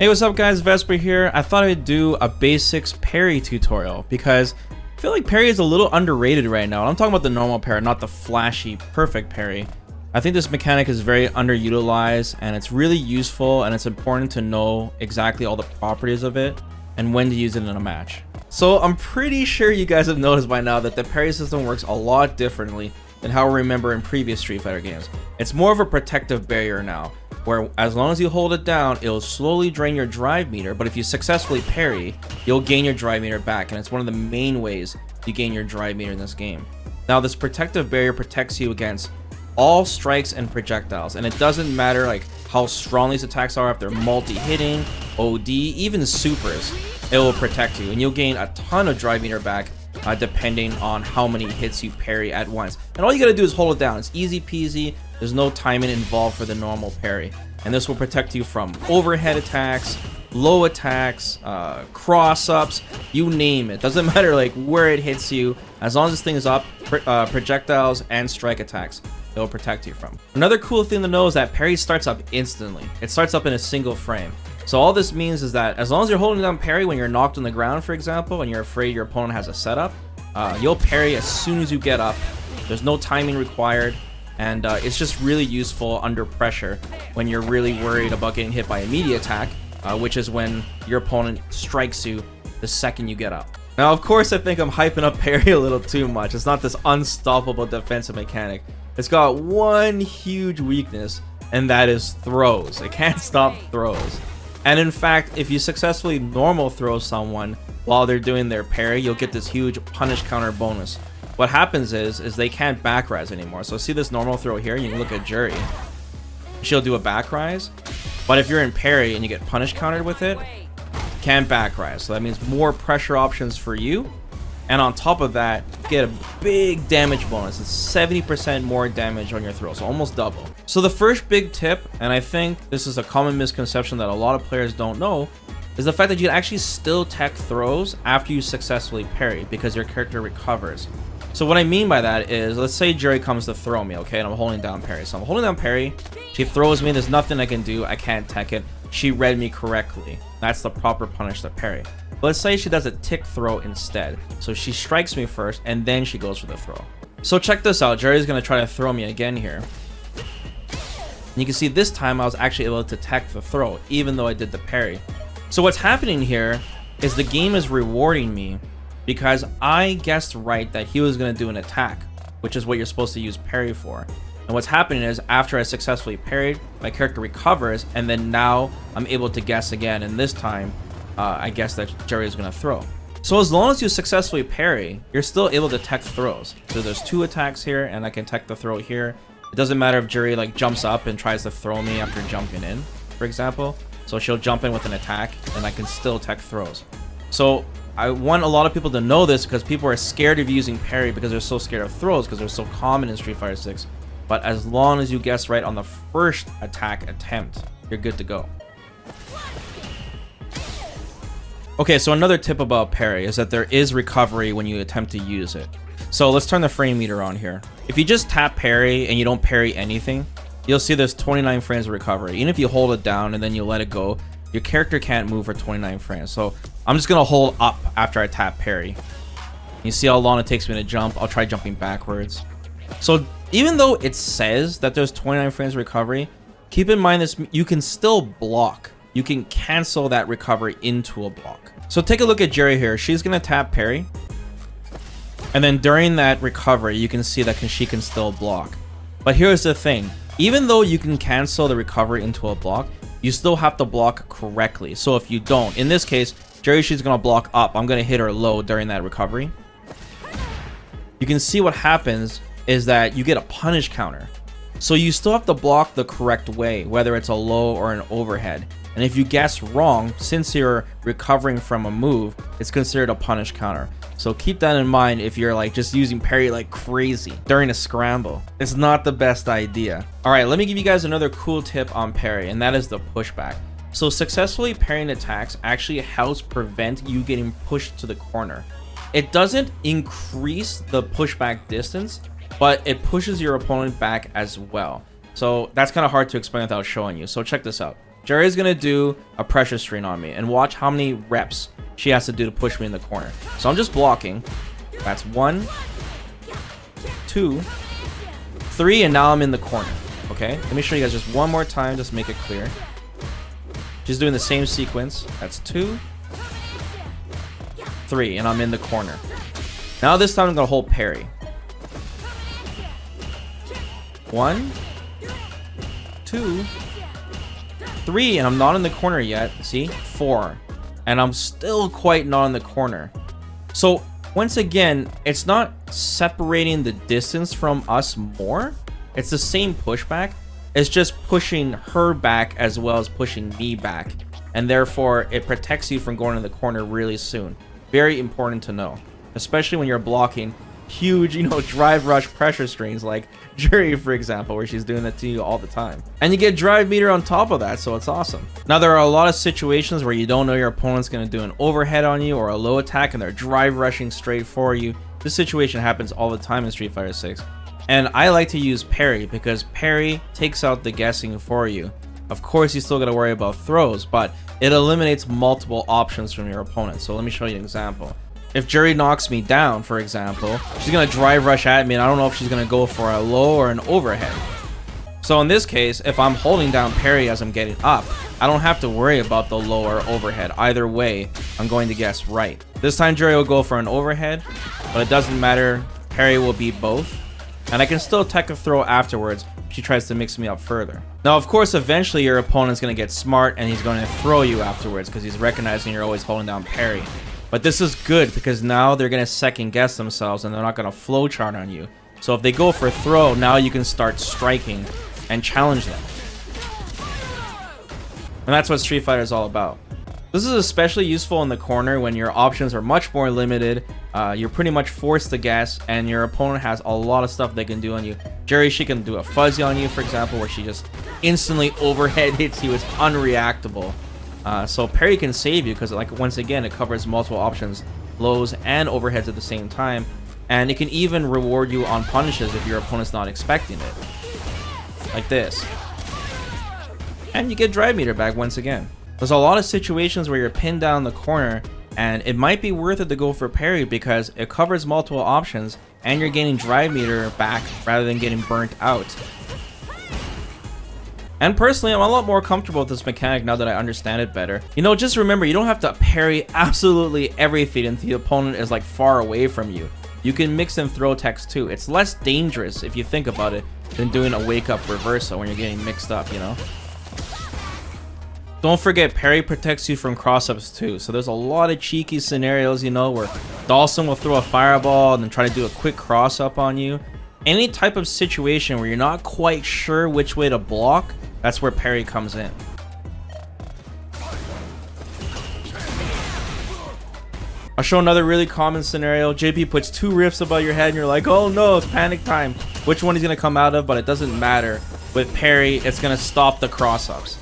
Hey, what's up guys, Vesper here. I thought I'd do a basics parry tutorial because I feel like parry is a little underrated right now. I'm talking about the normal parry, not the flashy, perfect parry. I think this mechanic is very underutilized and it's really useful, and it's important to know exactly all the properties of it and when to use it in a match. So I'm pretty sure you guys have noticed by now that the parry system works a lot differently than how we remember in previous Street Fighter games. It's more of a protective barrier now, where as long as you hold it down, it'll slowly drain your drive meter, but if you successfully parry, you'll gain your drive meter back, and it's one of the main ways you gain your drive meter in this game. Now, this protective barrier protects you against all strikes and projectiles, and it doesn't matter like how strong these attacks are, if they're multi-hitting, OD, even supers, it will protect you, and you'll gain a ton of drive meter back depending on how many hits you parry at once. And all you gotta do is hold it down. It's easy peasy. There's no timing involved for the normal parry, and this will protect you from overhead attacks, low attacks, cross-ups, you name it. Doesn't matter like where it hits you, as long as this thing is up, projectiles and strike attacks, it will protect you from. Another cool thing to know is that parry starts up instantly. It starts up in a single frame. So all this means is that as long as you're holding down parry when you're knocked on the ground, for example, and you're afraid your opponent has a setup, you'll parry as soon as you get up. There's no timing required. And it's just really useful under pressure when you're really worried about getting hit by a media attack, which is when your opponent strikes you the second you get up. Now, of course, I think I'm hyping up parry a little too much. It's not this unstoppable defensive mechanic. It's got one huge weakness, and that is throws. It can't stop throws. And in fact, if you successfully normal throw someone while they're doing their parry, you'll get this huge punish counter bonus. What happens is they can't back rise anymore. So see this normal throw here, you can look at Jury. She'll do a back rise, but if you're in parry and you get punish countered with it, can't back rise. So that means more pressure options for you. And on top of that, get a big damage bonus. It's 70% more damage on your throw, so almost double. So the first big tip, and I think this is a common misconception that a lot of players don't know, is the fact that you can actually still tech throws after you successfully parry because your character recovers. So what I mean by that is, let's say Jerry comes to throw me, okay, and I'm holding down parry. So I'm holding down parry, she throws me, there's nothing I can do, I can't tech it. She read me correctly. That's the proper punish to parry. But let's say she does a tick throw instead. So she strikes me first, and then she goes for the throw. So check this out, Jerry's gonna try to throw me again here. And you can see this time I was actually able to tech the throw, even though I did the parry. So what's happening here is the game is rewarding me because I guessed right that he was going to do an attack, which is what you're supposed to use parry for. And what's happening is after I successfully parried, my character recovers, and then now I'm able to guess again, and this time I guess that Jerry is going to throw. So as long as you successfully parry, you're still able to tech throws. So there's two attacks here, and I can tech the throw here. It doesn't matter if Jerry like jumps up and tries to throw me after jumping in, for example. So she'll jump in with an attack, and I can still tech throws. So I want a lot of people to know this because people are scared of using parry because they're so scared of throws because they're so common in Street Fighter 6. But as long as you guess right on the first attack attempt, you're good to go. Okay, so another tip about parry is that there is recovery when you attempt to use it. So let's turn the frame meter on here. If you just tap parry and you don't parry anything, you'll see there's 29 frames of recovery. Even if you hold it down and then you let it go, your character can't move for 29 frames. So I'm just gonna hold up after I tap parry. You see how long it takes me to jump? I'll try jumping backwards. So even though it says that there's 29 frames of recovery, keep in mind this, you can still block. You can cancel that recovery into a block. So take a look at Jerry here. She's gonna tap parry, and then during that recovery, you can see that she can still block. But here's the thing. Even though you can cancel the recovery into a block, you still have to block correctly. So if you don't, in this case, Jerry, she's gonna block up. I'm gonna hit her low during that recovery. You can see what happens is that you get a punish counter. So you still have to block the correct way, whether it's a low or an overhead. And if you guess wrong, since you're recovering from a move, it's considered a punish counter. So keep that in mind if you're like just using parry like crazy during a scramble. It's not the best idea. All right, let me give you guys another cool tip on parry, and that is the pushback. So successfully parrying attacks actually helps prevent you getting pushed to the corner. It doesn't increase the pushback distance, but it pushes your opponent back as well. So that's kind of hard to explain without showing you. So check this out. Jerry's gonna do a pressure strain on me, and watch how many reps she has to do to push me in the corner. So I'm just blocking. That's 1, 2, 3, and now I'm in the corner. Okay, let me show you guys just one more time, just to make it clear. She's doing the same sequence. That's 2, 3, and I'm in the corner. Now this time I'm gonna hold parry. 1, 2, 3, and I'm not in the corner yet. See? 4, and I'm still quite not in the corner. So once again, it's not separating the distance from us more. It's the same pushback. It's just pushing her back as well as pushing me back, and therefore it protects you from going in the corner really soon. Very important to know, especially when you're blocking huge, drive rush pressure strains like Jerry, for example, where she's doing that to you all the time. And you get drive meter on top of that, so it's awesome. Now, there are a lot of situations where you don't know your opponent's going to do an overhead on you or a low attack, and they're drive rushing straight for you. This situation happens all the time in Street Fighter 6. And I like to use parry because parry takes out the guessing for you. Of course, you still got to worry about throws, but it eliminates multiple options from your opponent. So let me show you an example. If Jerry knocks me down, for example, she's going to drive rush at me, and I don't know if she's going to go for a low or an overhead. So in this case, if I'm holding down parry as I'm getting up, I don't have to worry about the low or overhead. Either way, I'm going to guess right. This time Jerry will go for an overhead, but it doesn't matter. Parry will beat both. And I can still tech a throw afterwards if she tries to mix me up further. Now, of course, eventually your opponent's going to get smart, and he's going to throw you afterwards because he's recognizing you're always holding down parry. But this is good because now they're going to second guess themselves, and they're not going to flowchart on you. So if they go for a throw, now you can start striking and challenge them. And that's what Street Fighter is all about. This is especially useful in the corner when your options are much more limited. You're pretty much forced to guess, and your opponent has a lot of stuff they can do on you. Jerry, she can do a fuzzy on you, for example, where she just instantly overhead hits you. It's unreactable. So parry can save you because, like, once again, it covers multiple options, lows and overheads at the same time, and it can even reward you on punishes if your opponent's not expecting it, like this. And you get drive meter back once again. There's a lot of situations where you're pinned down the corner, and it might be worth it to go for parry because it covers multiple options, and you're gaining drive meter back rather than getting burnt out. And personally, I'm a lot more comfortable with this mechanic now that I understand it better. Just remember, you don't have to parry absolutely everything until the opponent is like far away from you. You can mix and throw techs too. It's less dangerous if you think about it than doing a wake up reversal when you're getting mixed up, Don't forget, parry protects you from cross-ups too. So there's a lot of cheeky scenarios, where Dawson will throw a fireball and then try to do a quick cross-up on you. Any type of situation where you're not quite sure which way to block, that's where parry comes in. I'll show another really common scenario. JP puts 2 rifts above your head and you're like, oh no, it's panic time. Which one he's going to come out of, but it doesn't matter. With parry, it's going to stop the cross-ups.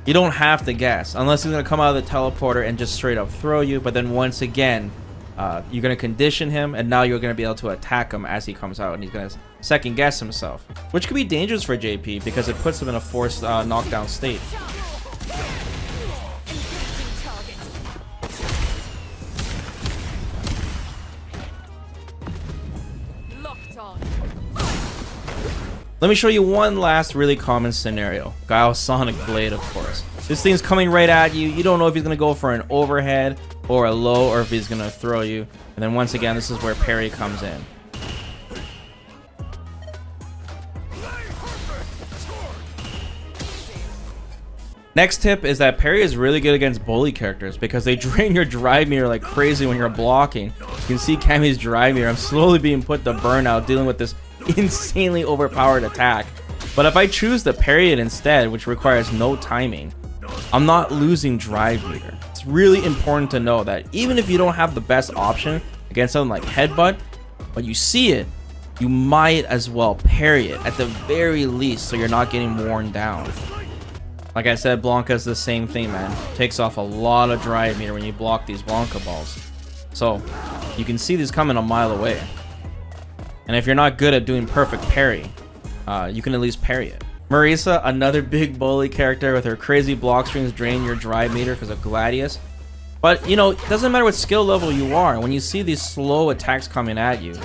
You don't have to guess, unless he's going to come out of the teleporter and just straight up throw you, but then once again, you're going to condition him, and now you're going to be able to attack him as he comes out, and he's going to second guess himself, which could be dangerous for JP because it puts him in a forced knockdown state. Let me show you one last really common scenario. Guile Sonic Blade, of course. This thing's coming right at you. You don't know if he's going to go for an overhead or a low, or if he's going to throw you. And then once again, this is where parry comes in. Next tip is that parry is really good against bully characters because they drain your drive meter like crazy when you're blocking. You can see Cammy's drive meter. I'm slowly being put to burnout dealing with this insanely overpowered attack. But if I choose to parry it instead, which requires no timing, I'm not losing drive meter. It's really important to know that even if you don't have the best option against something like headbutt, but you see it, you might as well parry it at the very least so you're not getting worn down. Like I said, Blanca's the same thing, man. Takes off a lot of drive meter when you block these Blanca balls. So you can see these coming a mile away. And if you're not good at doing perfect parry, you can at least parry it. Marisa, another big bully character with her crazy block strings drain your drive meter because of Gladius. But, you know, it doesn't matter what skill level you are. When you see these slow attacks coming at you,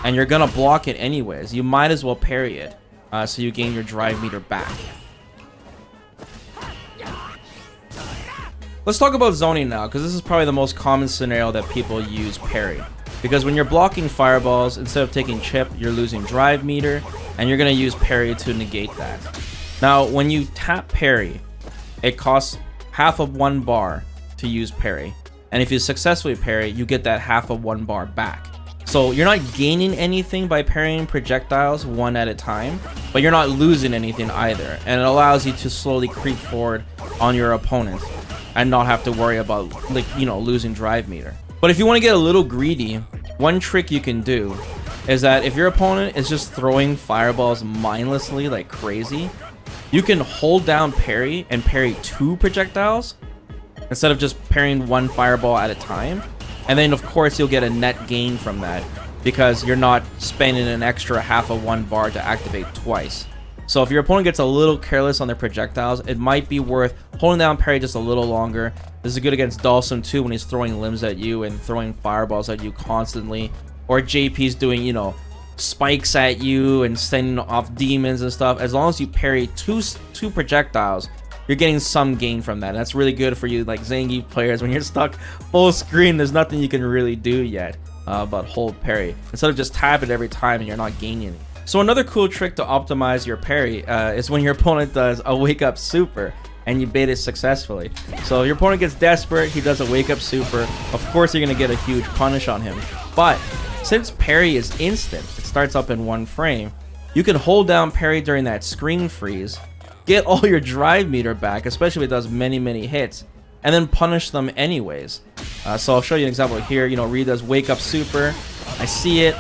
and you're gonna block it anyways, you might as well parry it, so you gain your drive meter back. Let's talk about zoning now, because this is probably the most common scenario that people use parry. Because when you're blocking fireballs, instead of taking chip, you're losing drive meter, and you're gonna use parry to negate that. Now, when you tap parry, it costs half of 1 bar to use parry, and if you successfully parry, you get that half of 1 bar back. So you're not gaining anything by parrying projectiles one at a time, but you're not losing anything either, and it allows you to slowly creep forward on your opponent and not have to worry about, like, you know, losing drive meter. But if you want to get a little greedy, one trick you can do is that if your opponent is just throwing fireballs mindlessly like crazy, you can hold down parry and parry 2 projectiles instead of just parrying 1 fireball at a time. And then, of course, you'll get a net gain from that because you're not spending an extra half of 1 bar to activate twice. So if your opponent gets a little careless on their projectiles, it might be worth holding down parry just a little longer. This is good against Dawson too when he's throwing limbs at you and throwing fireballs at you constantly. Or JP's doing, you know, spikes at you and sending off demons and stuff. As long as you parry two projectiles, you're getting some gain from that. And that's really good for you, like Zangief players. When you're stuck full screen, there's nothing you can really do yet but hold parry. Instead of just tap it every time and you're not gaining any. So another cool trick to optimize your parry is when your opponent does a wake up super and you bait it successfully. So if your opponent gets desperate, he does a wake up super. Of course, you're gonna get a huge punish on him. But since parry is instant, it starts up in 1 frame, you can hold down parry during that screen freeze, get all your drive meter back, especially if it does many hits, and then punish them anyways. So I'll show you an example here. You know, Reed does wake up super, I see it,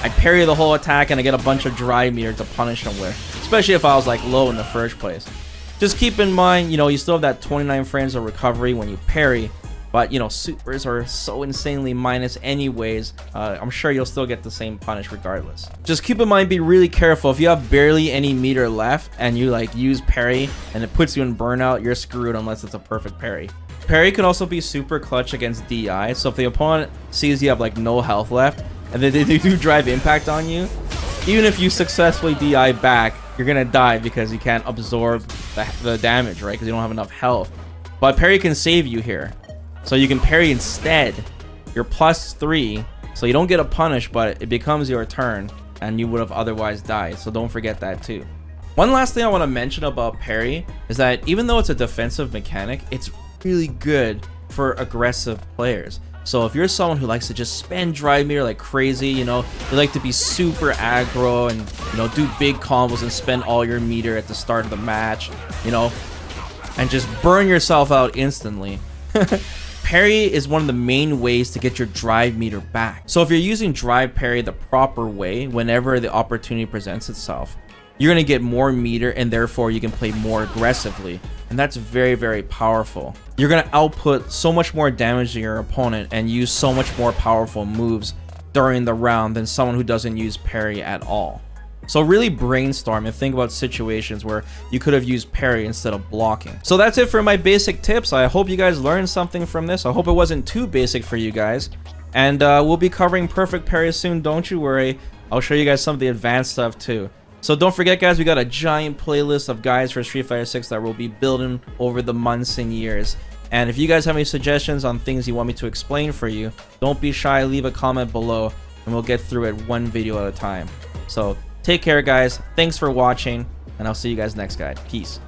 I parry the whole attack, and I get a bunch of drive meter to punish him with, especially if I was like low in the first place. Just keep in mind, you know, you still have that 29 frames of recovery when you parry, but you know, supers are so insanely minus anyways. I'm sure you'll still get the same punish regardless. Just keep in mind, be really careful. If you have barely any meter left and you like use parry and it puts you in burnout, you're screwed unless it's a perfect parry. Parry can also be super clutch against DI, so if the opponent sees you have like no health left and then they do drive impact on you, even if you successfully DI back, you're gonna die because you can't absorb the damage, right? Because you don't have enough health. But parry can save you here. So you can parry instead. You're +3, so you don't get a punish, but it becomes your turn, and you would have otherwise died. So don't forget that too. One last thing I want to mention about parry is that even though it's a defensive mechanic, it's really good for aggressive players. So if you're someone who likes to just spend drive meter like crazy, you know, you like to be super aggro and, you know, do big combos and spend all your meter at the start of the match, you know, and just burn yourself out instantly. Parry is one of the main ways to get your drive meter back. So if you're using drive parry the proper way, whenever the opportunity presents itself, you're going to get more meter and therefore you can play more aggressively. And that's very powerful. You're going to output so much more damage to your opponent and use so much more powerful moves during the round than someone who doesn't use parry at all. So really brainstorm and think about situations where you could have used parry instead of blocking. So that's it for my basic tips. I hope you guys learned something from this. I hope it wasn't too basic for you guys. And we'll be covering perfect parry soon, don't you worry. I'll show you guys some of the advanced stuff too. So don't forget, guys, we got a giant playlist of guides for Street Fighter 6 that we'll be building over the months and years. And if you guys have any suggestions on things you want me to explain for you, don't be shy, leave a comment below and we'll get through it one video at a time. So take care, guys. Thanks for watching, and I'll see you guys next guide. Peace.